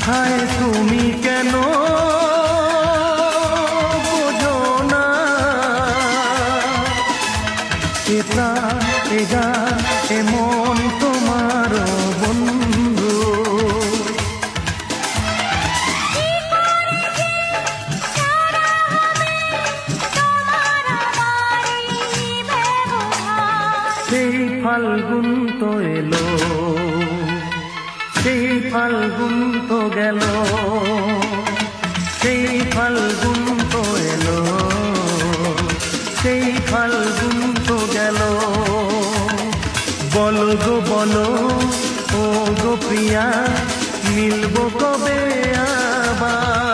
হায় তুমি কেন বোঝো না, এটা এগা এমন তোমার বন্ধু। সেই ফাল্গুন তো এলো, সেই ফাল্গুন তো গেল, সেই ফাল্গুন তো এলো, সেই ফাল্গুন তো গেল। বলো গো বলো ও গো প্রিয়া, মিলবো কবে আবার?